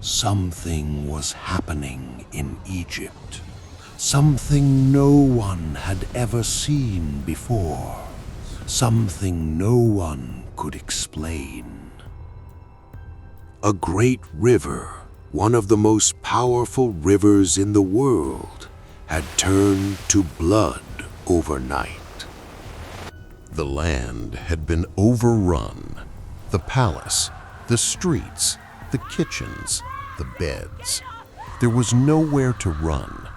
Something was happening in Egypt. Something no one had ever seen before. Something no one could explain. A great river, one of the most powerful rivers in the world, had turned to blood overnight. The land had been overrun. The palace, the streets, the kitchens, the beds. There was nowhere to run.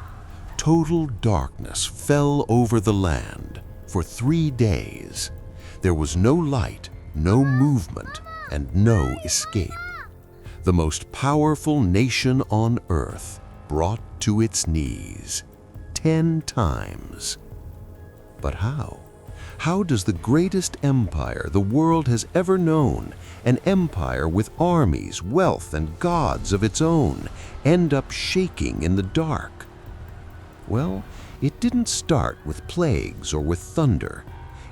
Total darkness fell over the land for 3 days. There was no light, no movement, and no escape. The most powerful nation on earth brought to its knees 10 times. But how? How does the greatest empire the world has ever known, an empire with armies, wealth, and gods of its own, end up shaking in the dark? Well, it didn't start with plagues or with thunder.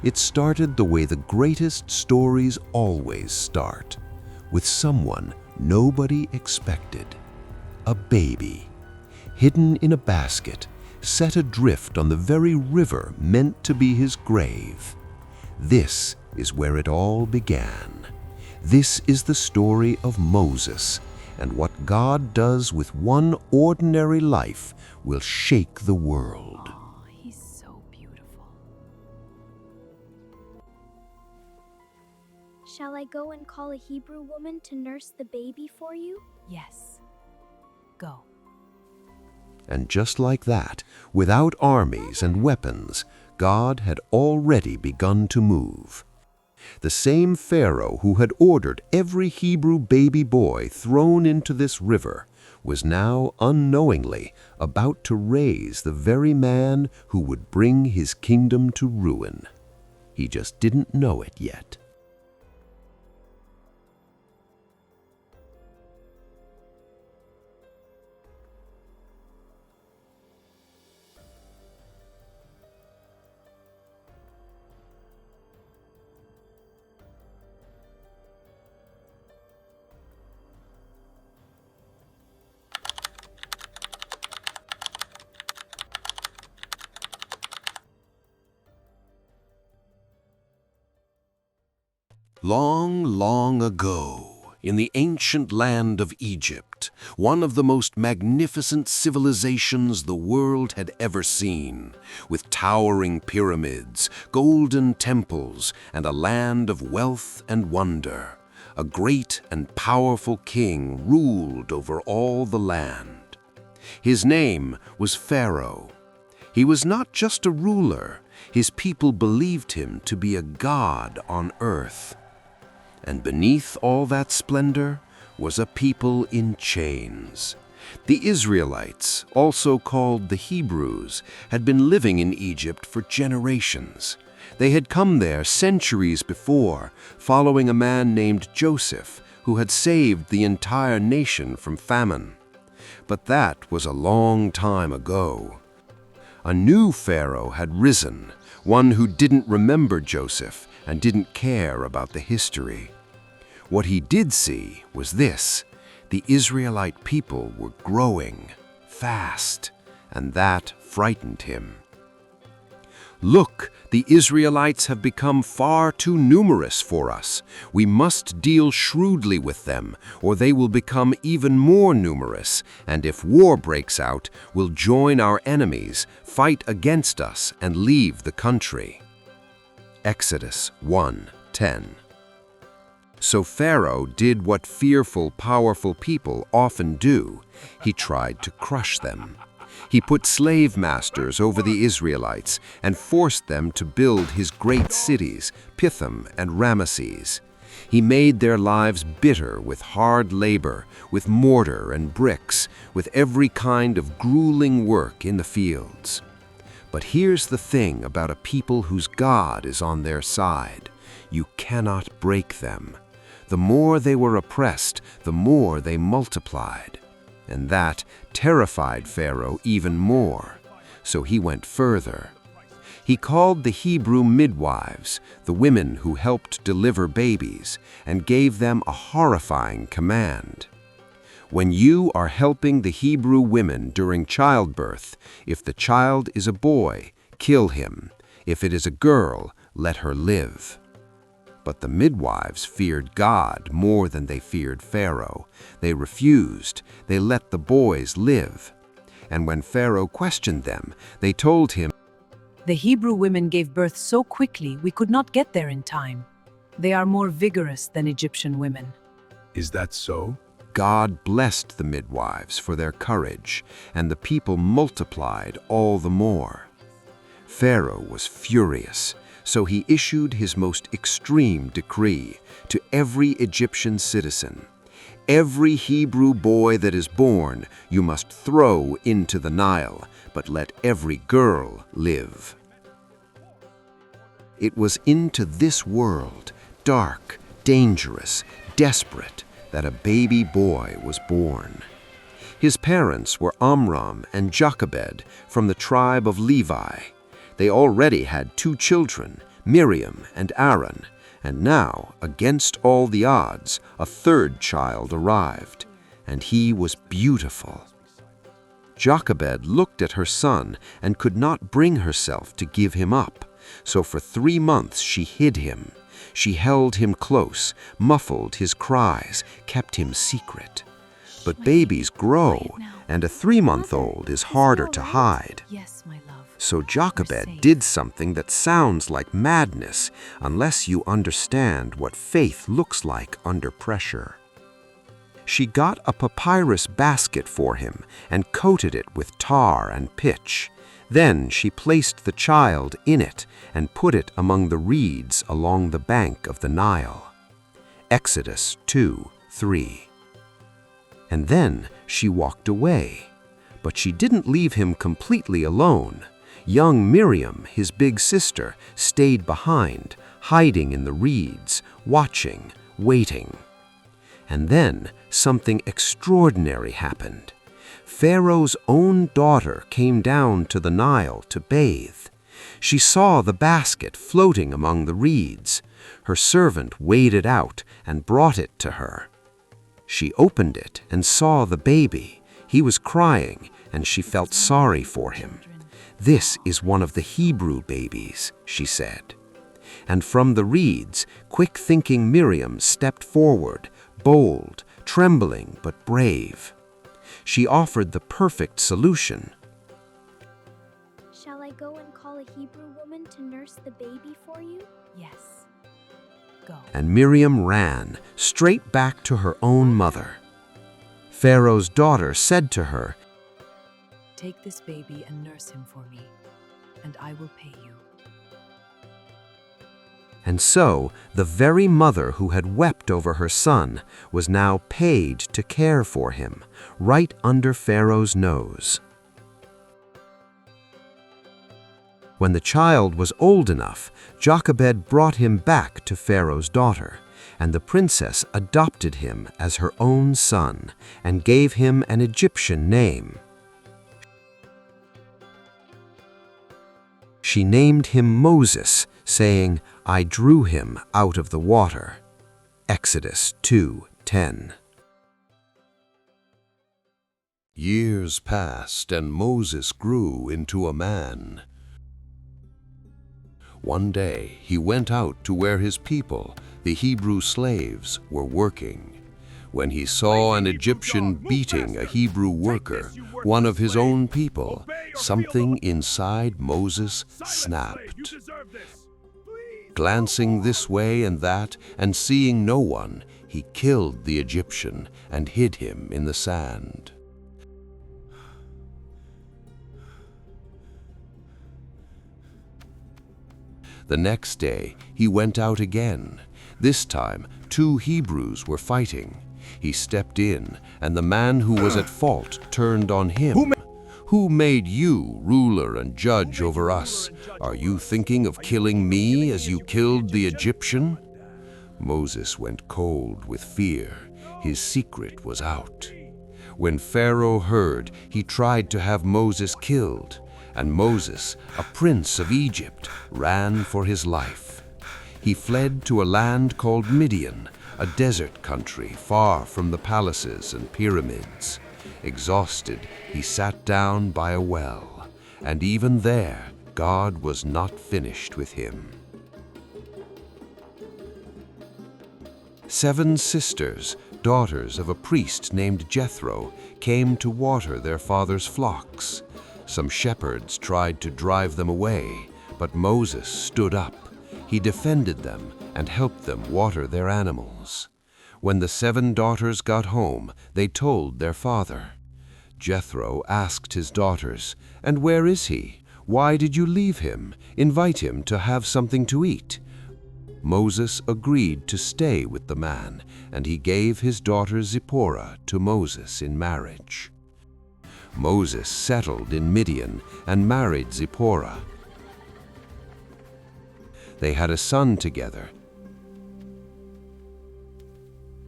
It started the way the greatest stories always start, with someone nobody expected. A baby, hidden in a basket, set adrift on the very river meant to be his grave. This is where it all began. This is the story of Moses, and what God does with one ordinary life will shake the world. Oh, he's so beautiful. Shall I go and call a Hebrew woman to nurse the baby for you? Yes. Go. And just like that, without armies and weapons, God had already begun to move. The same Pharaoh who had ordered every Hebrew baby boy thrown into this river was now unknowingly about to raise the very man who would bring his kingdom to ruin. He just didn't know it yet. Long, long ago, in the ancient land of Egypt, one of the most magnificent civilizations the world had ever seen, with towering pyramids, golden temples, and a land of wealth and wonder, a great and powerful king ruled over all the land. His name was Pharaoh. He was not just a ruler, his people believed him to be a god on earth. And beneath all that splendor was a people in chains. The Israelites, also called the Hebrews, had been living in Egypt for generations. They had come there centuries before, following a man named Joseph, who had saved the entire nation from famine. But that was a long time ago. A new Pharaoh had risen, one who didn't remember Joseph and didn't care about the history. What he did see was this: the Israelite people were growing fast, and that frightened him. "Look, the Israelites have become far too numerous for us. We must deal shrewdly with them, or they will become even more numerous, and if war breaks out, will join our enemies, fight against us, and leave the country." Exodus 1:10. So Pharaoh did what fearful, powerful people often do. He tried to crush them. He put slave masters over the Israelites and forced them to build his great cities, Pithom and Ramesses. He made their lives bitter with hard labor, with mortar and bricks, with every kind of grueling work in the fields. But here's the thing about a people whose God is on their side: you cannot break them. The more they were oppressed, the more they multiplied. And that terrified Pharaoh even more. So he went further. He called the Hebrew midwives, the women who helped deliver babies, and gave them a horrifying command. When you are helping the Hebrew women during childbirth, if the child is a boy, kill him. If it is a girl, let her live." But the midwives feared God more than they feared Pharaoh. They refused. They let the boys live. And when Pharaoh questioned them, they told him, The Hebrew women gave birth so quickly we could not get there in time. They are more vigorous than Egyptian women. Is that so? God blessed the midwives for their courage, and the people multiplied all the more. Pharaoh was furious, so he issued his most extreme decree to every Egyptian citizen. "Every Hebrew boy that is born you must throw into the Nile, but let every girl live." It was into this world, dark, dangerous, desperate, that a baby boy was born. His parents were Amram and Jochebed from the tribe of Levi. They already had 2 children, Miriam and Aaron, and now, against all the odds, a 3rd child arrived, and he was beautiful. Jochebed looked at her son and could not bring herself to give him up, so for 3 months she hid him. She held him close, muffled his cries, kept him secret. But babies grow, and a 3-month-old is harder to hide. Yes, my love. So Jochebed did something that sounds like madness unless you understand what faith looks like under pressure. She got a papyrus basket for him and coated it with tar and pitch. Then she placed the child in it and put it among the reeds along the bank of the Nile. Exodus 2:3. And then she walked away. But she didn't leave him completely alone. Young Miriam, his big sister, stayed behind, hiding in the reeds, watching, waiting. And then something extraordinary happened. Pharaoh's own daughter came down to the Nile to bathe. She saw the basket floating among the reeds. Her servant weighed it out and brought it to her. She opened it and saw the baby. He was crying, and she felt sorry for him. "This is one of the Hebrew babies," she said. And from the reeds, quick-thinking Miriam stepped forward, bold, trembling but brave. She offered the perfect solution. Shall I go and call a Hebrew woman to nurse the baby for you? Yes. Go. And Miriam ran straight back to her own mother. Pharaoh's daughter said to her, Take this baby and nurse him for me, and I will pay you. and so the very mother who had wept over her son was now paid to care for him, right under Pharaoh's nose. When the child was old enough, Jochebed brought him back to Pharaoh's daughter, and the princess adopted him as her own son and gave him an Egyptian name. She named him Moses, saying, "I drew him out of the water." Exodus 2:10. Years passed, and Moses grew into a man. One day he went out to where his people, the Hebrew slaves, were working. When he saw an Egyptian beating a Hebrew worker, one of his own people, something inside Moses snapped. Glancing this way and that, and seeing no one, he killed the Egyptian and hid him in the sand. The next day he went out again. This time 2 Hebrews were fighting. He stepped in, and the man who was at fault turned on him. "Who made you ruler and judge over us? Are you thinking of killing me as you killed the Egyptian?" Moses went cold with fear. His secret was out. When Pharaoh heard, he tried to have Moses killed, and Moses, a prince of Egypt, ran for his life. He fled to a land called Midian, a desert country far from the palaces and pyramids. Exhausted, he sat down by a well, and even there, God was not finished with him. 7 sisters, daughters of a priest named Jethro, came to water their father's flocks. Some shepherds tried to drive them away, but Moses stood up. He defended them and helped them water their animals. When the 7 daughters got home, they told their father. Jethro asked his daughters, "And where is he? Why did you leave him? Invite him to have something to eat." Moses agreed to stay with the man, and he gave his daughter Zipporah to Moses in marriage. Moses settled in Midian and married Zipporah. They had a son together.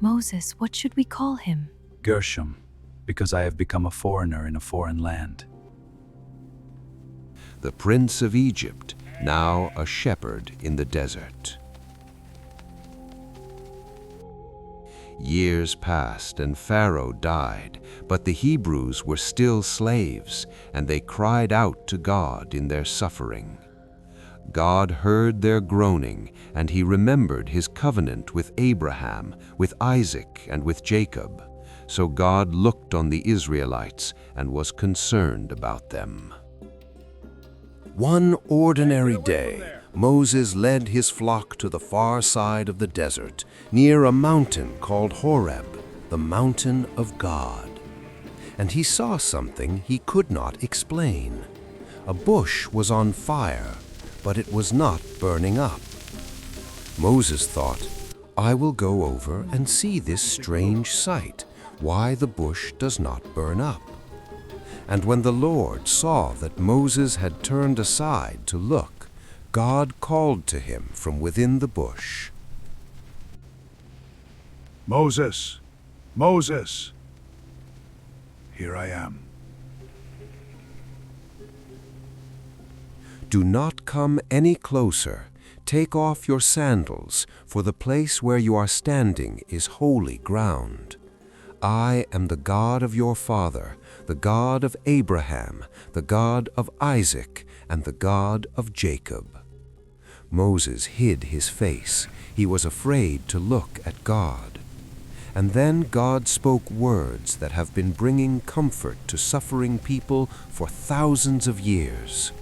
Moses, what should we call him? Gershom, because I have become a foreigner in a foreign land. The prince of Egypt, now a shepherd in the desert. Years passed and Pharaoh died, but the Hebrews were still slaves, and they cried out to God in their suffering. God heard their groaning, and he remembered his covenant with Abraham, with Isaac, and with Jacob. So God looked on the Israelites and was concerned about them. One ordinary day, Moses led his flock to the far side of the desert, near a mountain called Horeb, the mountain of God. And he saw something he could not explain. A bush was on fire, but it was not burning up. Moses thought, "I will go over and see this strange sight, why the bush does not burn up." And when the Lord saw that Moses had turned aside to look, God called to him from within the bush. "Moses, Moses, here I am." "Do not come any closer. Take off your sandals, for the place where you are standing is holy ground. I am the God of your father, the God of Abraham, the God of Isaac, and the God of Jacob." Moses hid his face. He was afraid to look at God. And then God spoke words that have been bringing comfort to suffering people for thousands of years.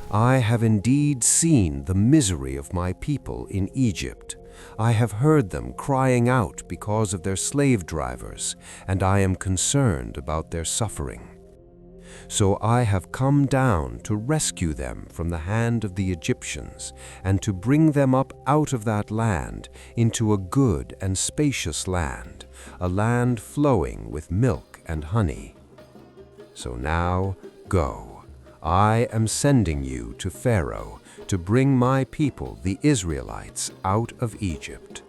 "I have indeed seen the misery of my people in Egypt. I have heard them crying out because of their slave drivers, and I am concerned about their suffering. So I have come down to rescue them from the hand of the Egyptians, and to bring them up out of that land into a good and spacious land, a land flowing with milk and honey. So now go. I am sending you to Pharaoh to bring my people, the Israelites, out of Egypt."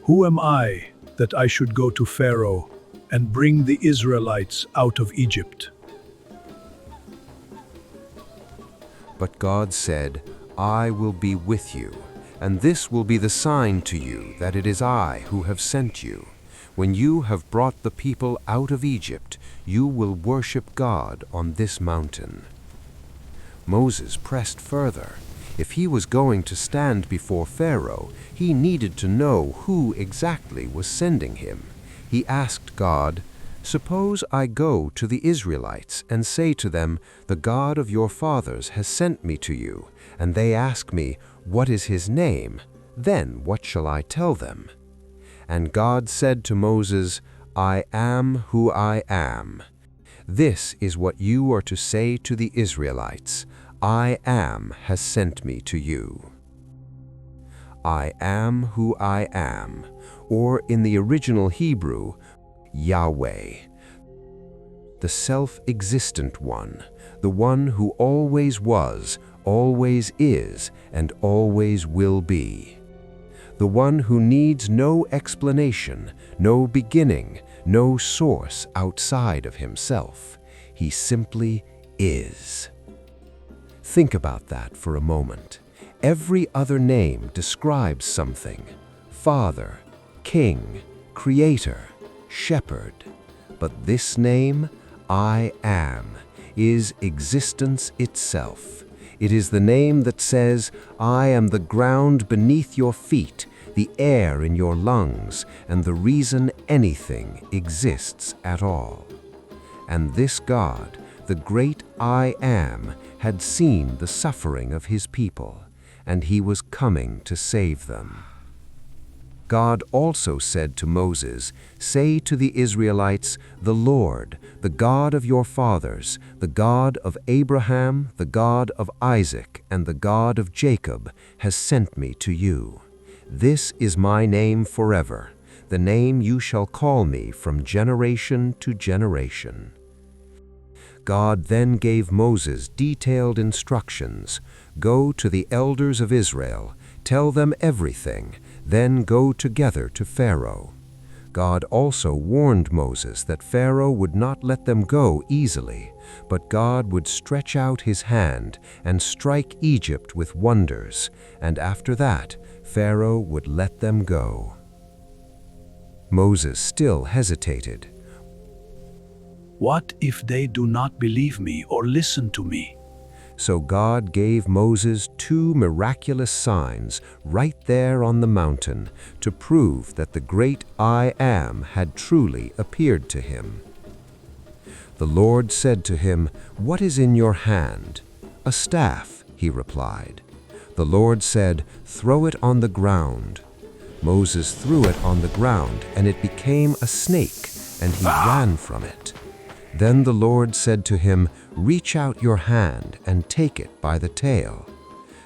"Who am I that I should go to Pharaoh and bring the Israelites out of Egypt?" But God said, "I will be with you, and this will be the sign to you that it is I who have sent you. When you have brought the people out of Egypt, you will worship God on this mountain." Moses pressed further. If he was going to stand before Pharaoh, he needed to know who exactly was sending him. He asked God, "Suppose I go to the Israelites and say to them, 'The God of your fathers has sent me to you,' and they ask me, 'What is his name?' Then what shall I tell them?" And God said to Moses, "I am who I am. This is what you are to say to the Israelites. I am has sent me to you." I am who I am, or in the original Hebrew, Yahweh, the self-existent one, the one who always was, always is, and always will be. The one who needs no explanation, no beginning, no source outside of himself. He simply is. Think about that for a moment. Every other name describes something: Father, King, Creator, Shepherd. But this name, I Am, is existence itself. It is the name that says, I am the ground beneath your feet, the air in your lungs, and the reason anything exists at all. And this God, the great I Am, had seen the suffering of his people, and he was coming to save them. God also said to Moses, "Say to the Israelites, the Lord, the God of your fathers, the God of Abraham, the God of Isaac, and the God of Jacob, has sent me to you. This is my name forever, the name you shall call me from generation to generation." God then gave Moses detailed instructions. Go to the elders of Israel, tell them everything, then go together to Pharaoh. God also warned Moses that Pharaoh would not let them go easily, but God would stretch out his hand and strike Egypt with wonders, and after that, Pharaoh would let them go. Moses still hesitated. What if they do not believe me or listen to me? So God gave Moses 2 miraculous signs right there on the mountain to prove that the great I Am had truly appeared to him. The Lord said to him, "What is in your hand?" "A staff," he replied. The Lord said, "Throw it on the ground." Moses threw it on the ground, and it became a snake, and he ran from it. Then the Lord said to him, "Reach out your hand and take it by the tail."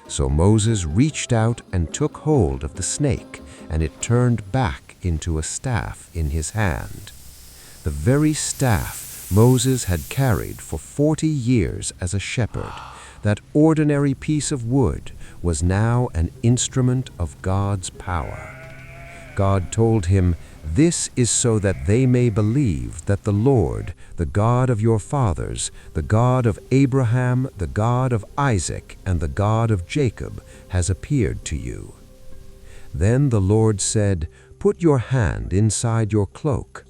So Moses reached out and took hold of the snake, and it turned back into a staff in his hand. The very staff Moses had carried for 40 years as a shepherd, that ordinary piece of wood, was now an instrument of God's power. God told him, "This is so that they may believe that the Lord, the God of your fathers, the God of Abraham, the God of Isaac, and the God of Jacob, has appeared to you." Then the Lord said, "Put your hand inside your cloak."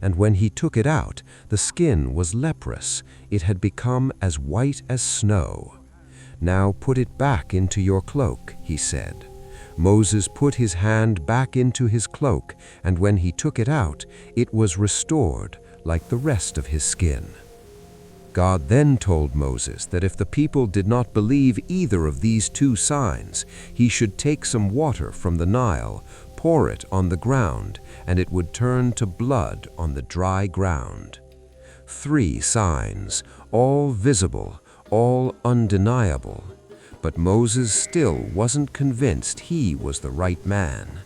And when he took it out, the skin was leprous. It had become as white as snow. "Now put it back into your cloak," he said. Moses put his hand back into his cloak, and when he took it out, it was restored like the rest of his skin. God then told Moses that if the people did not believe either of these 2 signs, he should take some water from the Nile, pour it on the ground, and it would turn to blood on the dry ground. 3 signs, all visible, all undeniable. But Moses still wasn't convinced he was the right man.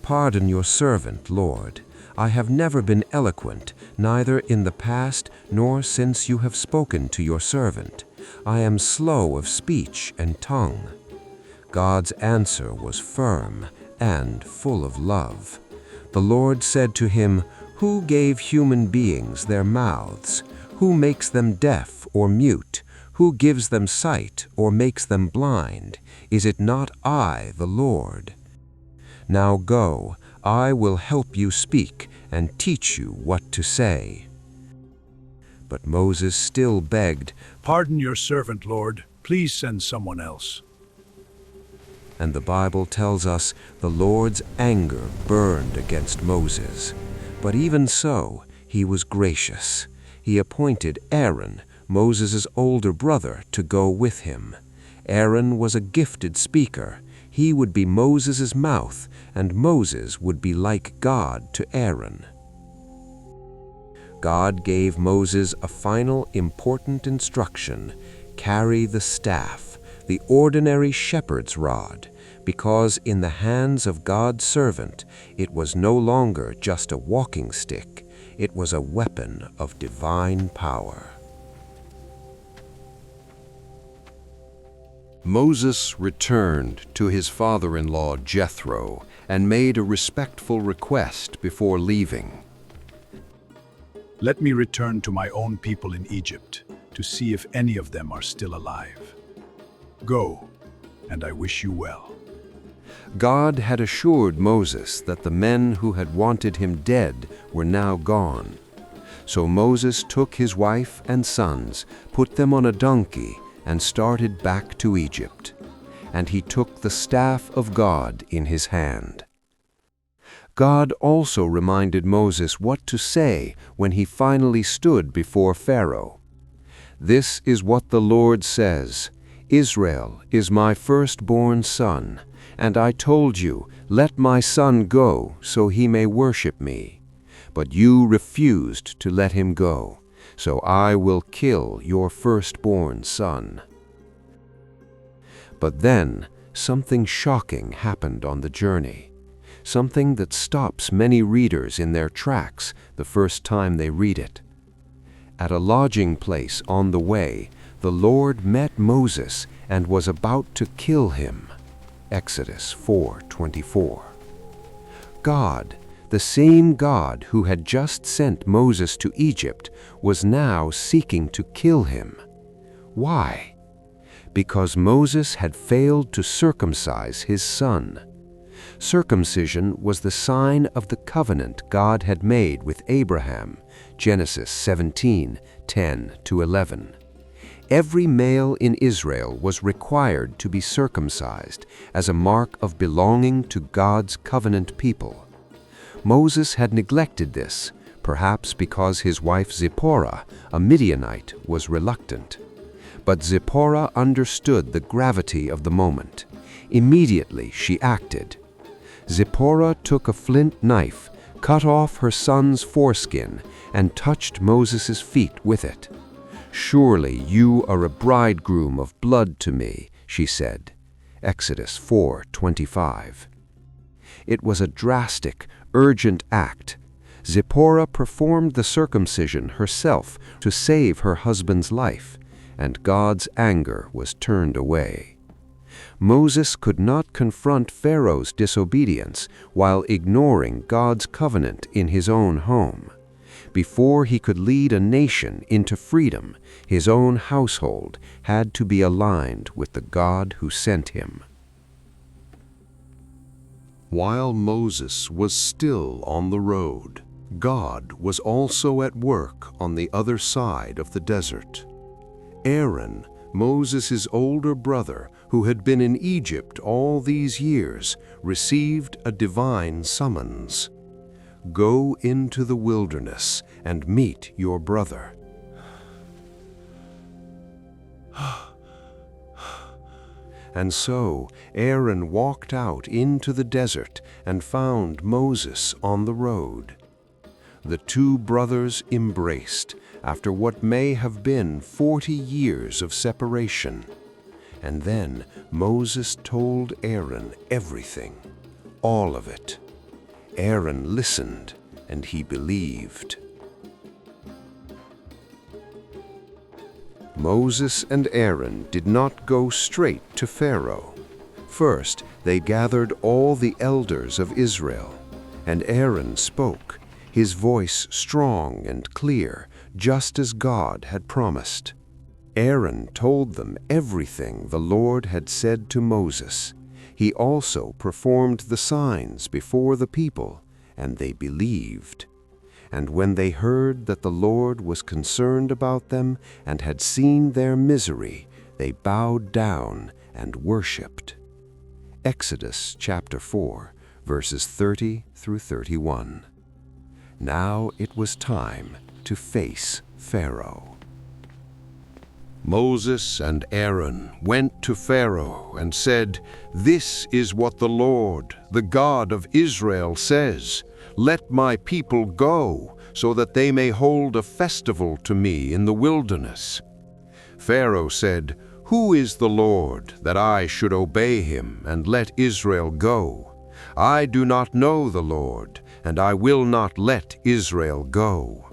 "Pardon your servant, Lord. I have never been eloquent, neither in the past nor since you have spoken to your servant. I am slow of speech and tongue." God's answer was firm and full of love. The Lord said to him, "Who gave human beings their mouths? Who makes them deaf or mute? Who gives them sight or makes them blind? Is it not I, the Lord? Now go, I will help you speak and teach you what to say." But Moses still begged, Pardon your servant, Lord. Please send someone else. and the Bible tells us the Lord's anger burned against Moses. But even so, he was gracious. He appointed Aaron, Moses' older brother, to go with him. Aaron was a gifted speaker. He would be Moses' mouth, and Moses would be like God to Aaron. God gave Moses a final important instruction: carry the staff, the ordinary shepherd's rod, because in the hands of God's servant it was no longer just a walking stick, it was a weapon of divine power. Moses returned to his father-in-law Jethro and made a respectful request before leaving. Let me return to my own people in Egypt. to see if any of them are still alive. Go, and I wish you well." God had assured Moses that the men who had wanted him dead were now gone. So Moses took his wife and sons, put them on a donkey, and started back to Egypt. And he took the staff of God in his hand. God also reminded Moses what to say when he finally stood before Pharaoh. "This is what the Lord says, Israel is my firstborn son, and I told you, let my son go so he may worship me. But you refused to let him go, so I will kill your firstborn son." But then, something shocking happened on the journey. Something that stops many readers in their tracks the first time they read it. At a lodging place on the way, the Lord met Moses and was about to kill him. Exodus 4:24. God, the same God who had just sent Moses to Egypt, was now seeking to kill him. Why? Because Moses had failed to circumcise his son. Circumcision was the sign of the covenant God had made with Abraham, Genesis 17:10-11. Every male in Israel was required to be circumcised as a mark of belonging to God's covenant people. Moses had neglected this, perhaps because his wife Zipporah, a Midianite, was reluctant. But Zipporah understood the gravity of the moment. Immediately she acted. Zipporah took a flint knife, cut off her son's foreskin, and touched Moses' feet with it. "Surely you are a bridegroom of blood to me," she said. Exodus 4:25. It was a drastic, urgent act. Zipporah performed the circumcision herself to save her husband's life, and God's anger was turned away. Moses could not confront Pharaoh's disobedience while ignoring God's covenant in his own home. Before he could lead a nation into freedom, his own household had to be aligned with the God who sent him. While Moses was still on the road, God was also at work on the other side of the desert. Aaron, Moses' older brother, who had been in Egypt all these years, received a divine summons. "Go into the wilderness and meet your brother." And so Aaron walked out into the desert and found Moses on the road. The two brothers embraced after what may have been 40 years of separation. And then Moses told Aaron everything, all of it. Aaron listened, and he believed. Moses and Aaron did not go straight to Pharaoh. First, they gathered all the elders of Israel, and Aaron spoke, his voice strong and clear, just as God had promised. Aaron told them everything the Lord had said to Moses. He also performed the signs before the people, and they believed. And when they heard that the Lord was concerned about them and had seen their misery, they bowed down and worshipped. Exodus chapter 4, verses 30-31. Now it was time to face Pharaoh. Moses and Aaron went to Pharaoh and said, "This is what the Lord, the God of Israel, says. Let my people go, so that they may hold a festival to me in the wilderness." Pharaoh said, "Who is the Lord, that I should obey him and let Israel go? I do not know the Lord, and I will not let Israel go."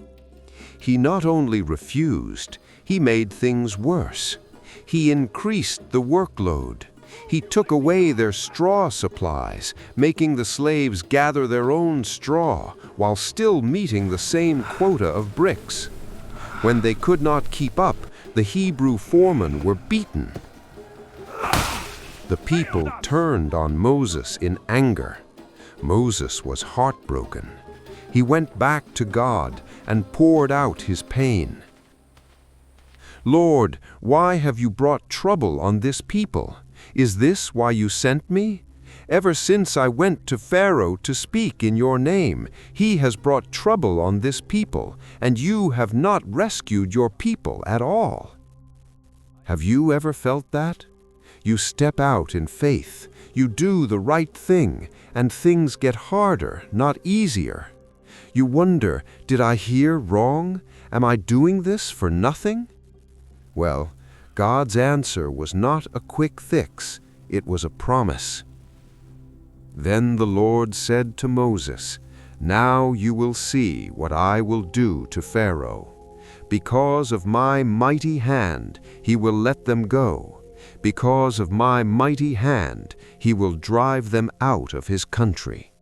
He not only refused, he made things worse. He increased the workload. He took away their straw supplies, making the slaves gather their own straw while still meeting the same quota of bricks. When they could not keep up, the Hebrew foremen were beaten. The people turned on Moses in anger. Moses was heartbroken. He went back to God and poured out his pain. "Lord, why have you brought trouble on this people? Is this why you sent me? Ever since I went to Pharaoh to speak in your name, he has brought trouble on this people, and you have not rescued your people at all." Have you ever felt that? You step out in faith, you do the right thing, and things get harder, not easier. You wonder, did I hear wrong? Am I doing this for nothing? Well, God's answer was not a quick fix, it was a promise. Then the Lord said to Moses, "Now you will see what I will do to Pharaoh. Because of my mighty hand, he will let them go. Because of my mighty hand, he will drive them out of his country."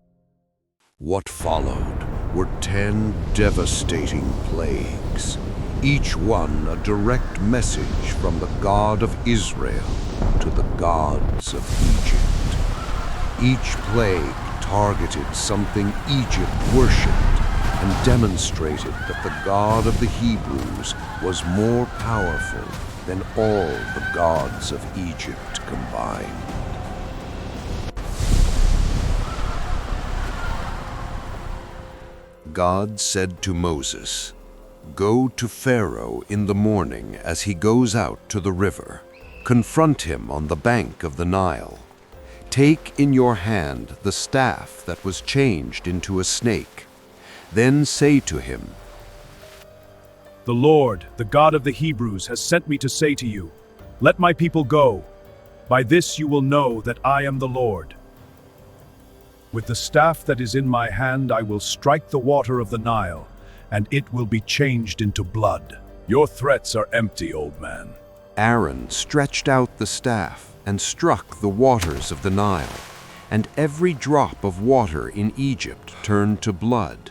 What followed were 10 devastating plagues, each one a direct message from the God of Israel to the gods of Egypt. Each plague targeted something Egypt worshipped and demonstrated that the God of the Hebrews was more powerful than all the gods of Egypt combined. God said to Moses, "Go to Pharaoh in the morning as he goes out to the river. Confront him on the bank of the Nile. Take in your hand the staff that was changed into a snake. Then say to him, 'The Lord, the God of the Hebrews, has sent me to say to you, let my people go. By this you will know that I am the Lord. With the staff that is in my hand I will strike the water of the Nile, and it will be changed into blood.' Your threats are empty, old man." Aaron stretched out the staff and struck the waters of the Nile, and every drop of water in Egypt turned to blood.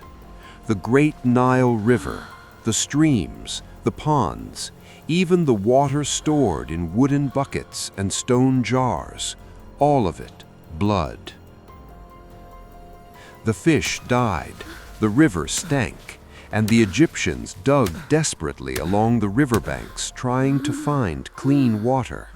The great Nile River, the streams, the ponds, even the water stored in wooden buckets and stone jars, all of it blood. The fish died, the river stank, and the Egyptians dug desperately along the riverbanks trying to find clean water.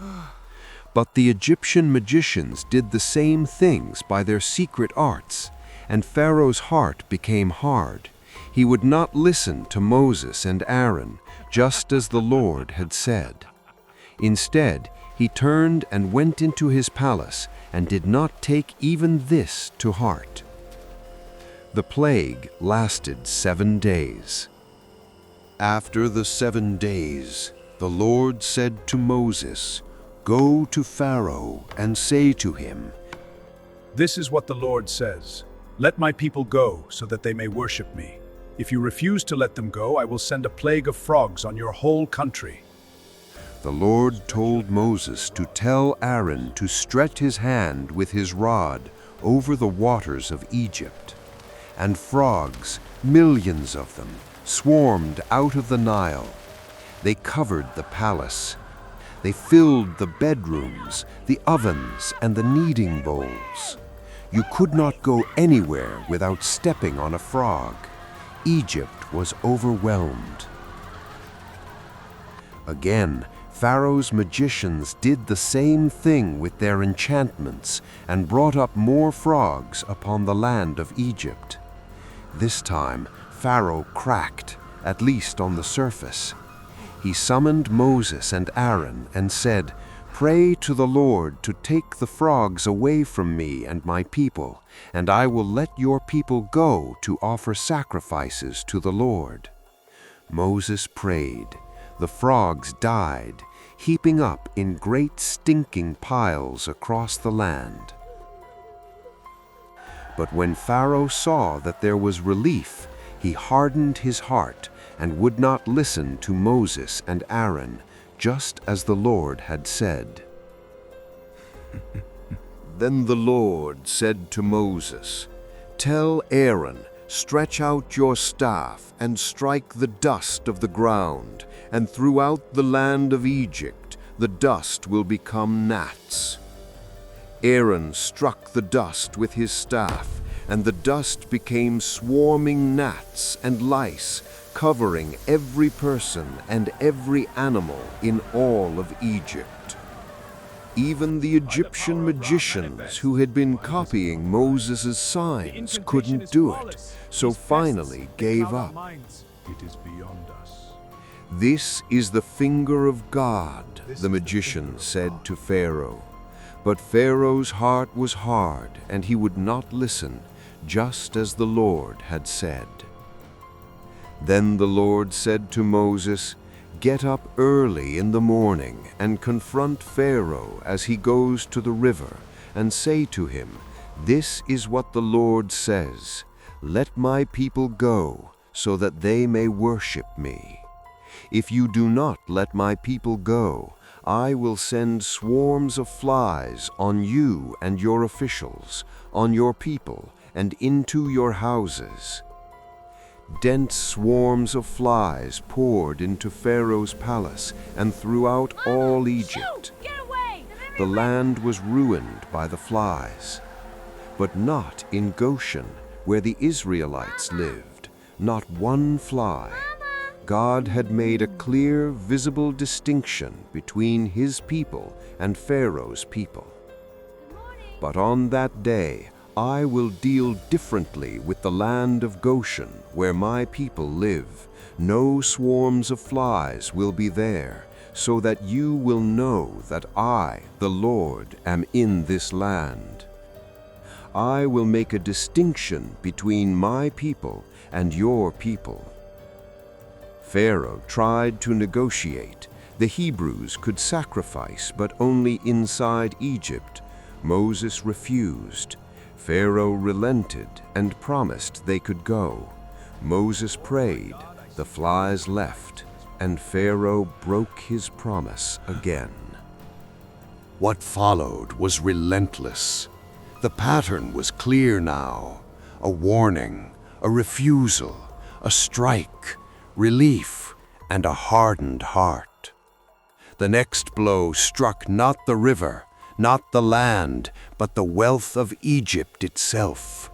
But the Egyptian magicians did the same things by their secret arts, and Pharaoh's heart became hard. He would not listen to Moses and Aaron, just as the Lord had said. Instead, he turned and went into his palace and did not take even this to heart. The plague lasted 7 days. After the 7 days, the Lord said to Moses, "Go to Pharaoh and say to him, This is what the Lord says, let my people go so that they may worship me. If you refuse to let them go, I will send a plague of frogs on your whole country." The Lord told Moses to tell Aaron to stretch his hand with his rod over the waters of Egypt. And frogs, millions of them, swarmed out of the Nile. They covered the palace. They filled the bedrooms, the ovens, and the kneading bowls. You could not go anywhere without stepping on a frog. Egypt was overwhelmed. Again, Pharaoh's magicians did the same thing with their enchantments and brought up more frogs upon the land of Egypt. This time, Pharaoh cracked, at least on the surface. He summoned Moses and Aaron and said, "Pray to the Lord to take the frogs away from me and my people, and I will let your people go to offer sacrifices to the Lord." Moses prayed. The frogs died, heaping up in great stinking piles across the land. But when Pharaoh saw that there was relief, he hardened his heart and would not listen to Moses and Aaron, just as the Lord had said. Then the Lord said to Moses, "Tell Aaron, Stretch out your staff and strike the dust of the ground, and throughout the land of Egypt the dust will become gnats." Aaron struck the dust with his staff, and the dust became swarming gnats and lice, covering every person and every animal in all of Egypt. Even the Egyptian magicians who had been copying Moses' signs couldn't do it, so finally gave up. It is beyond us. "This is the finger of God," the magician said to Pharaoh. But Pharaoh's heart was hard, and he would not listen, just as the Lord had said. Then the Lord said to Moses, "Get up early in the morning and confront Pharaoh as he goes to the river, and say to him, 'This is what the Lord says: Let my people go, so that they may worship me. If you do not let my people go, I will send swarms of flies on you and your officials, on your people, and into your houses.'" Dense swarms of flies poured into Pharaoh's palace and throughout all Egypt. The land was ruined by the flies. But not in Goshen, where the Israelites lived, not one fly. God had made a clear, visible distinction between his people and Pharaoh's people. "But on that day, I will deal differently with the land of Goshen, where my people live. No swarms of flies will be there, so that you will know that I, the Lord, am in this land. I will make a distinction between my people and your people." Pharaoh tried to negotiate. The Hebrews could sacrifice, but only inside Egypt. Moses refused. Pharaoh relented and promised they could go. Moses prayed, the flies left, and Pharaoh broke his promise again. What followed was relentless. The pattern was clear now. A warning, a refusal, a strike, relief, and a hardened heart. The next blow struck not the river, not the land, but the wealth of Egypt itself.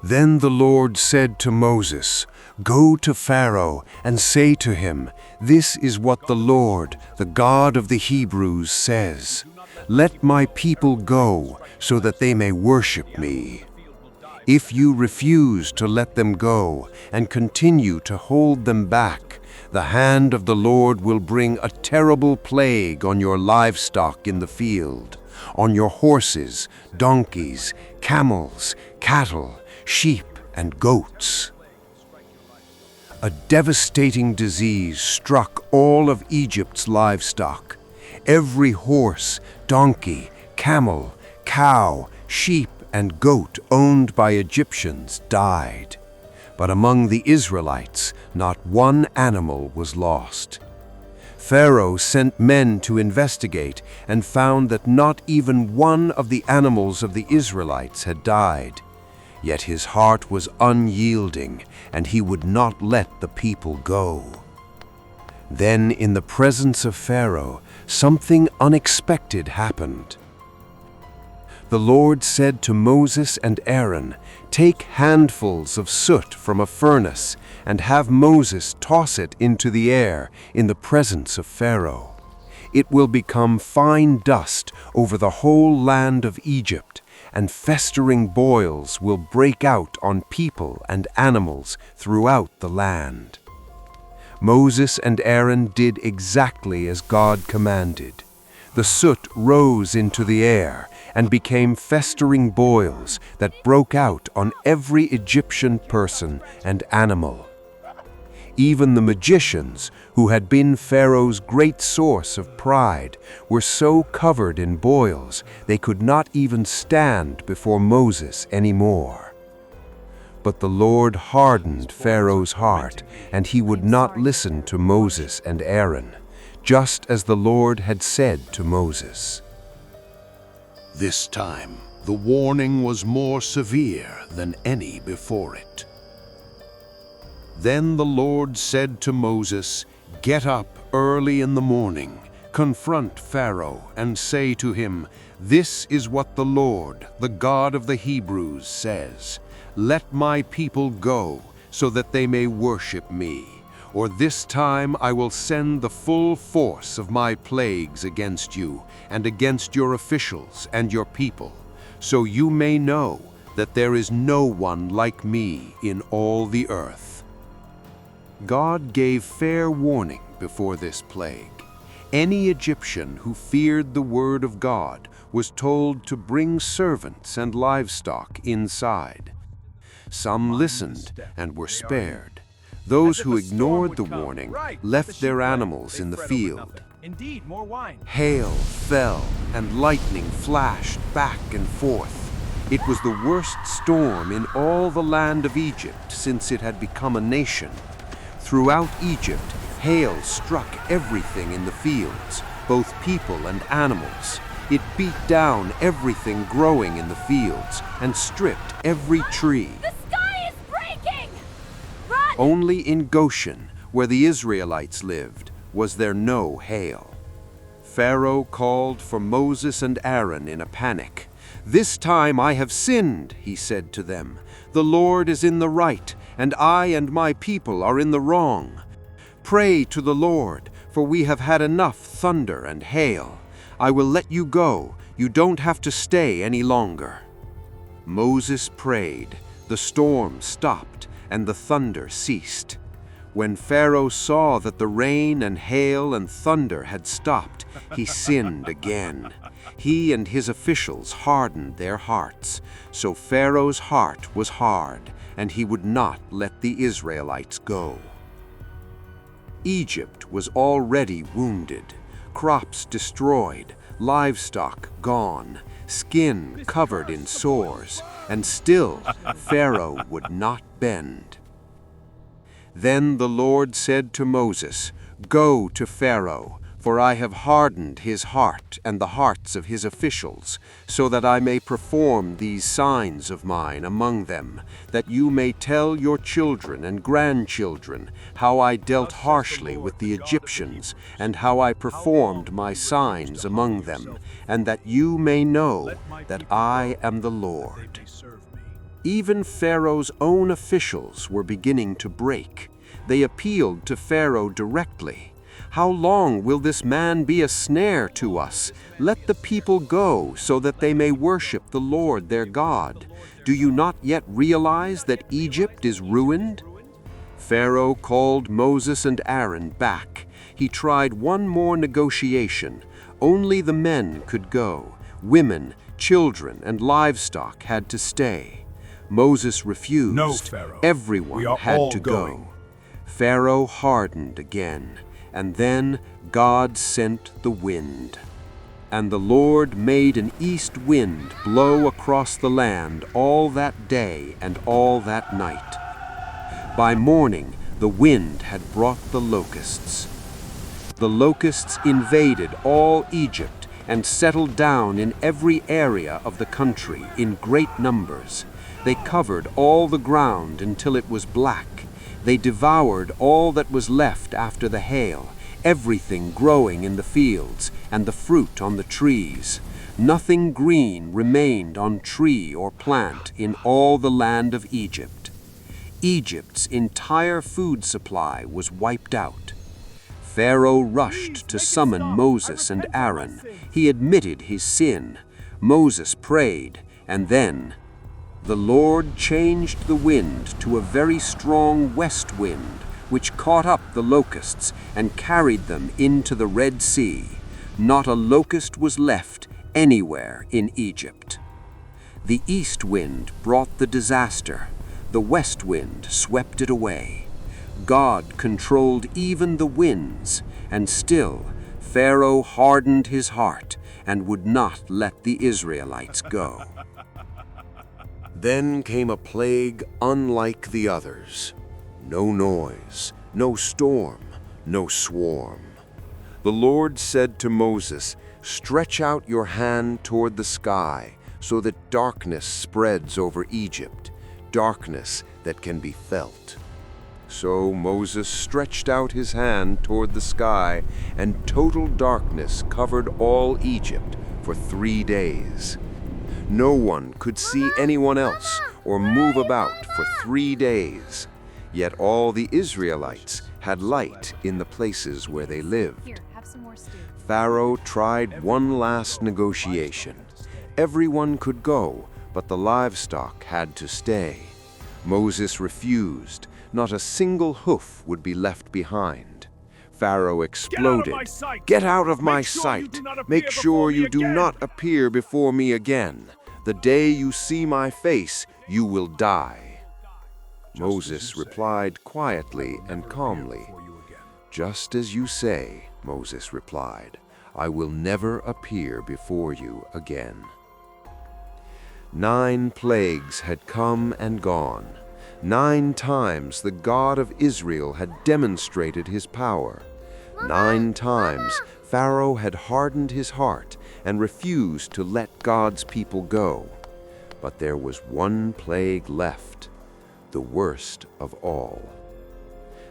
Then the Lord said to Moses, "Go to Pharaoh and say to him, 'This is what the Lord, the God of the Hebrews, says: Let my people go, so that they may worship me. If you refuse to let them go and continue to hold them back, the hand of the Lord will bring a terrible plague on your livestock in the field, on your horses, donkeys, camels, cattle, sheep, and goats." A devastating disease struck all of Egypt's livestock. Every horse, donkey, camel, cow, sheep, and goat owned by Egyptians died. But among the Israelites, not one animal was lost. Pharaoh sent men to investigate and found that not even one of the animals of the Israelites had died. Yet his heart was unyielding, and he would not let the people go. Then, in the presence of Pharaoh, something unexpected happened. The Lord said to Moses and Aaron, "Take handfuls of soot from a furnace and have Moses toss it into the air in the presence of Pharaoh. It will become fine dust over the whole land of Egypt, and festering boils will break out on people and animals throughout the land." Moses and Aaron did exactly as God commanded. The soot rose into the air and became festering boils that broke out on every Egyptian person and animal. Even the magicians, who had been Pharaoh's great source of pride, were so covered in boils they could not even stand before Moses anymore. But the Lord hardened Pharaoh's heart, and he would not listen to Moses and Aaron, just as the Lord had said to Moses. This time, the warning was more severe than any before it. Then the Lord said to Moses, "Get up early in the morning, confront Pharaoh, and say to him, 'This is what the Lord, the God of the Hebrews, says. Let my people go, so that they may worship me. Or this time I will send the full force of my plagues against you, and against your officials and your people, so you may know that there is no one like me in all the earth.'" God gave fair warning before this plague. Any Egyptian who feared the word of God was told to bring servants and livestock inside. Some listened and were spared. Those who ignored the warning left their animals in the field. Indeed, more wine. Hail fell and lightning flashed back and forth. It was the worst storm in all the land of Egypt since it had become a nation. Throughout Egypt, hail struck everything in the fields, both people and animals. It beat down everything growing in the fields and stripped every tree. The sky is breaking! Run! Only in Goshen, where the Israelites lived, was there no hail. Pharaoh called for Moses and Aaron in a panic. "This time I have sinned," he said to them. "The Lord is in the right, and I and my people are in the wrong. Pray to the Lord, for we have had enough thunder and hail. I will let you go. You don't have to stay any longer." Moses prayed. The storm stopped, and the thunder ceased. When Pharaoh saw that the rain and hail and thunder had stopped, he sinned again. He and his officials hardened their hearts, so Pharaoh's heart was hard, and he would not let the Israelites go. Egypt was already wounded, crops destroyed, livestock gone, skin covered in sores, and still Pharaoh would not bend. Then the Lord said to Moses, "Go to Pharaoh, for I have hardened his heart and the hearts of his officials, so that I may perform these signs of mine among them, that you may tell your children and grandchildren how I dealt harshly with the Egyptians, and how I performed my signs among them, and that you may know that I am the Lord." Even Pharaoh's own officials were beginning to break. They appealed to Pharaoh directly. "How long will this man be a snare to us? Let the people go so that they may worship the Lord their God. Do you not yet realize that Egypt is ruined?" Pharaoh called Moses and Aaron back. He tried one more negotiation. Only the men could go. Women, children, and livestock had to stay. Moses refused. "No, Pharaoh. Everyone We are had all to going." go. Pharaoh hardened again, and then God sent the wind. And the Lord made an east wind blow across the land all that day and all that night. By morning, the wind had brought the locusts. The locusts invaded all Egypt and settled down in every area of the country in great numbers. They covered all the ground until it was black. They devoured all that was left after the hail, everything growing in the fields and the fruit on the trees. Nothing green remained on tree or plant in all the land of Egypt. Egypt's entire food supply was wiped out. Pharaoh rushed to summon Moses and Aaron. He admitted his sin. Moses prayed, and then the Lord changed the wind to a very strong west wind, which caught up the locusts and carried them into the Red Sea. Not a locust was left anywhere in Egypt. The east wind brought the disaster. The west wind swept it away. God controlled even the winds, and still Pharaoh hardened his heart and would not let the Israelites go. Then came a plague unlike the others. No noise, no storm, no swarm. The Lord said to Moses, Stretch out your hand toward the sky so that darkness spreads over Egypt, darkness that can be felt." So Moses stretched out his hand toward the sky, and total darkness covered all Egypt for 3 days. No one could see anyone else or move about for 3 days. Yet all the Israelites had light in the places where they lived. Pharaoh tried one last negotiation. Everyone could go, but the livestock had to stay. Moses refused. Not a single hoof would be left behind. Pharaoh exploded. "Get out of my sight! Make sure you do not appear before me again. The day you see my face, you will die." Moses replied quietly and calmly. "Just as you say," Moses replied, "I will never appear before you again." 9 plagues had come and gone. 9 times the God of Israel had demonstrated his power. 9 times Pharaoh had hardened his heart and refused to let God's people go. But there was one plague left, the worst of all.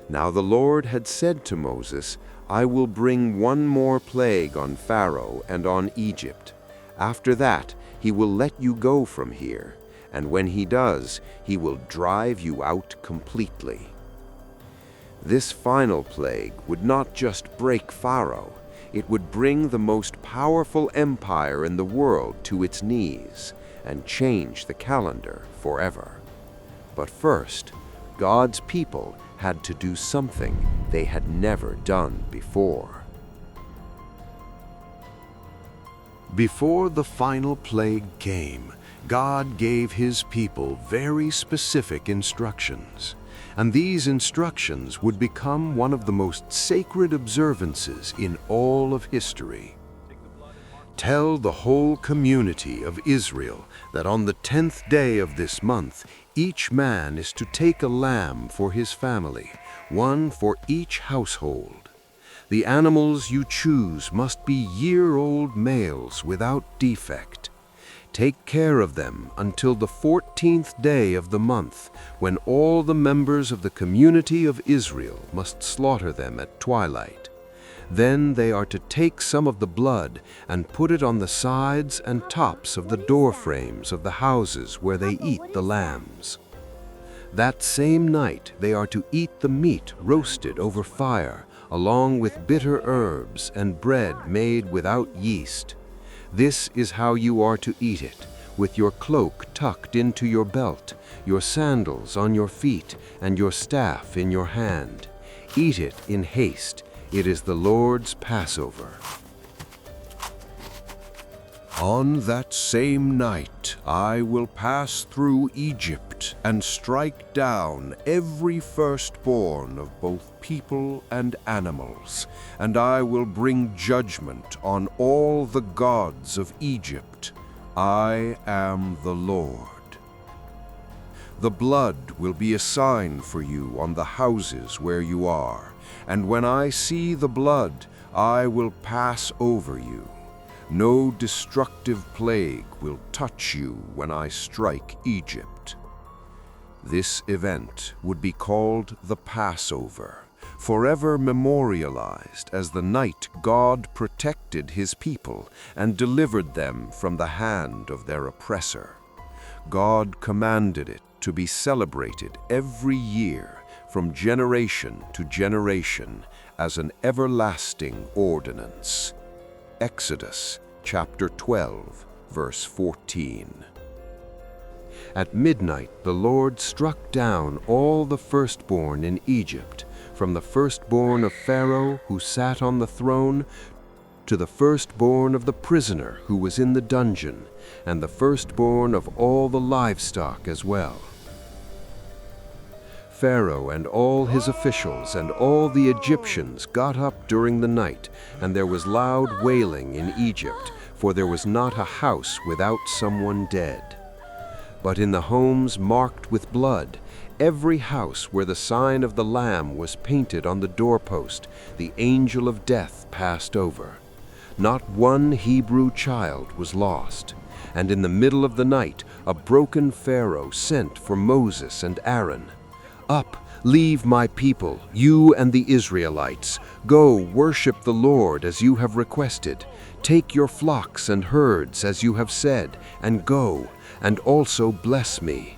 Now the Lord had said to Moses, "I will bring one more plague on Pharaoh and on Egypt. After that, he will let you go from here, and when he does, he will drive you out completely." This final plague would not just break Pharaoh, it would bring the most powerful empire in the world to its knees and change the calendar forever. But first, God's people had to do something they had never done before. Before the final plague came, God gave his people very specific instructions, and these instructions would become one of the most sacred observances in all of history. Tell the whole community of Israel that on the 10th day of this month, each man is to take a lamb for his family, one for each household. The animals you choose must be year-old males without defect. Take care of them until the 14th day of the month, when all the members of the community of Israel must slaughter them at twilight. Then they are to take some of the blood and put it on the sides and tops of the door frames of the houses where they eat the lambs. That same night they are to eat the meat roasted over fire, along with bitter herbs and bread made without yeast. This is how you are to eat it, with your cloak tucked into your belt, your sandals on your feet, and your staff in your hand. Eat it in haste. It is the Lord's Passover. On that same night I will pass through Egypt and strike down every firstborn of both people and animals, and I will bring judgment on all the gods of Egypt. I am the Lord. The blood will be a sign for you on the houses where you are, and when I see the blood, I will pass over you. No destructive plague will touch you when I strike Egypt. This event would be called the Passover, forever memorialized as the night God protected his people and delivered them from the hand of their oppressor. God commanded it to be celebrated every year from generation to generation as an everlasting ordinance. Exodus chapter 12, verse 14. At midnight the Lord struck down all the firstborn in Egypt, from the firstborn of Pharaoh who sat on the throne to the firstborn of the prisoner who was in the dungeon, and the firstborn of all the livestock as well. Pharaoh and all his officials and all the Egyptians got up during the night, and there was loud wailing in Egypt, for there was not a house without someone dead. But in the homes marked with blood, every house where the sign of the Lamb was painted on the doorpost, the angel of death passed over. Not one Hebrew child was lost. And in the middle of the night, a broken Pharaoh sent for Moses and Aaron. "Up, leave my people, you and the Israelites. Go, worship the Lord as you have requested. Take your flocks and herds as you have said, and go, and also bless me."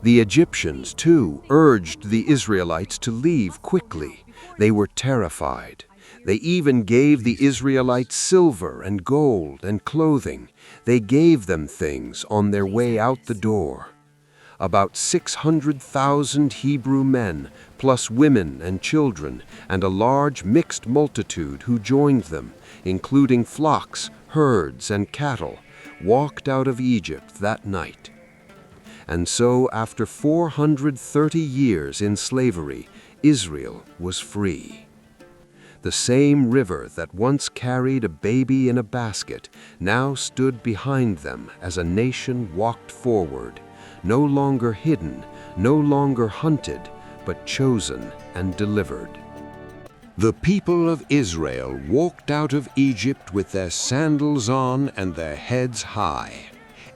The Egyptians, too, urged the Israelites to leave quickly. They were terrified. They even gave the Israelites silver and gold and clothing. They gave them things on their way out the door. About 600,000 Hebrew men, plus women and children, and a large mixed multitude who joined them, including flocks, herds, and cattle, walked out of Egypt that night. And so, after 430 years in slavery, Israel was free. The same river that once carried a baby in a basket now stood behind them as a nation walked forward, no longer hidden, no longer hunted, but chosen and delivered. The people of Israel walked out of Egypt with their sandals on and their heads high.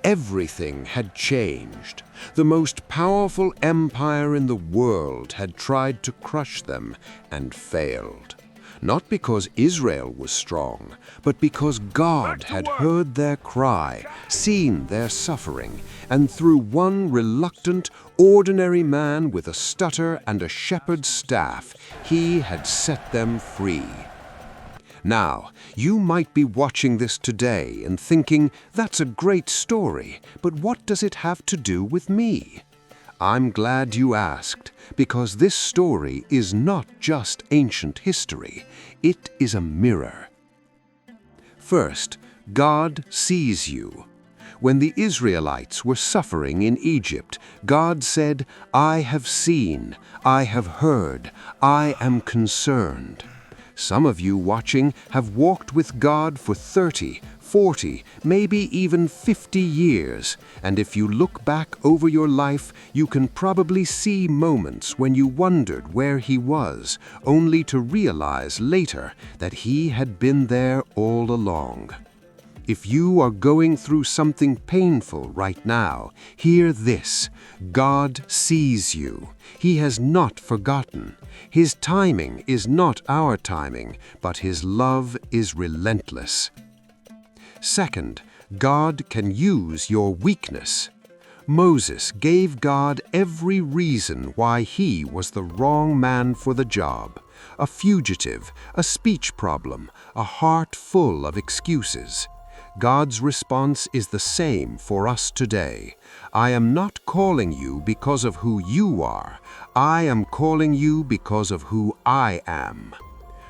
Everything had changed. The most powerful empire in the world had tried to crush them and failed. Not because Israel was strong, but because God had heard their cry, seen their suffering, and through one reluctant, ordinary man with a stutter and a shepherd's staff, he had set them free. Now, you might be watching this today and thinking, that's a great story, but what does it have to do with me? I'm glad you asked, because this story is not just ancient history, it is a mirror. First, God sees you. When the Israelites were suffering in Egypt, God said, "I have seen, I have heard, I am concerned." Some of you watching have walked with God for 30, 40, maybe even 50 years, and if you look back over your life, you can probably see moments when you wondered where He was, only to realize later that He had been there all along. If you are going through something painful right now, hear this: God sees you. He has not forgotten. His timing is not our timing, but His love is relentless. Second, God can use your weakness. Moses gave God every reason why he was the wrong man for the job: a fugitive, a speech problem, a heart full of excuses. God's response is the same for us today. I am not calling you because of who you are. I am calling you because of who I am.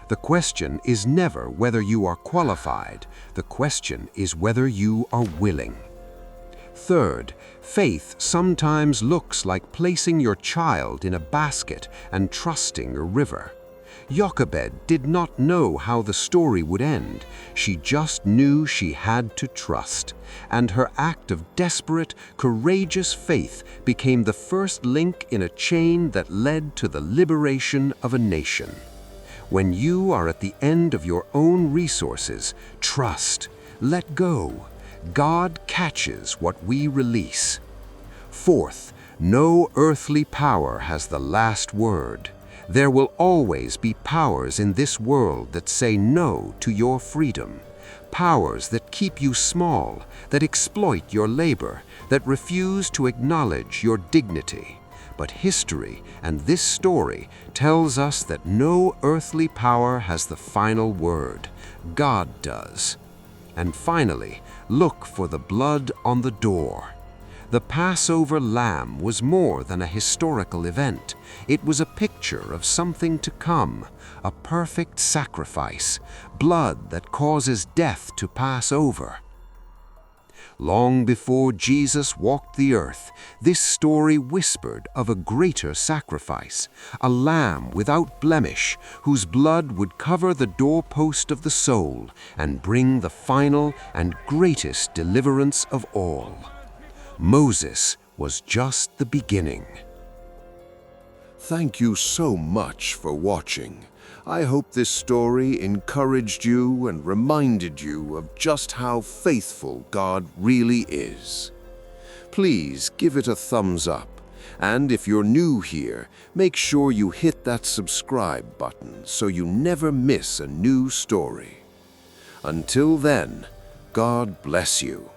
The question is never whether you are qualified. The question is whether you are willing. Third, faith sometimes looks like placing your child in a basket and trusting a river. Jochebed did not know how the story would end. She just knew she had to trust. And her act of desperate, courageous faith became the first link in a chain that led to the liberation of a nation. When you are at the end of your own resources, trust. Let go. God catches what we release. Fourth, no earthly power has the last word. There will always be powers in this world that say no to your freedom. Powers that keep you small, that exploit your labor, that refuse to acknowledge your dignity. But history and this story tells us that no earthly power has the final word. God does. And finally, look for the blood on the door. The Passover lamb was more than a historical event. It was a picture of something to come, a perfect sacrifice, blood that causes death to pass over. Long before Jesus walked the earth, this story whispered of a greater sacrifice, a lamb without blemish, whose blood would cover the doorpost of the soul and bring the final and greatest deliverance of all. Moses was just the beginning. Thank you so much for watching. I hope this story encouraged you and reminded you of just how faithful God really is. Please give it a thumbs up. And if you're new here, make sure you hit that subscribe button so you never miss a new story. Until then, God bless you.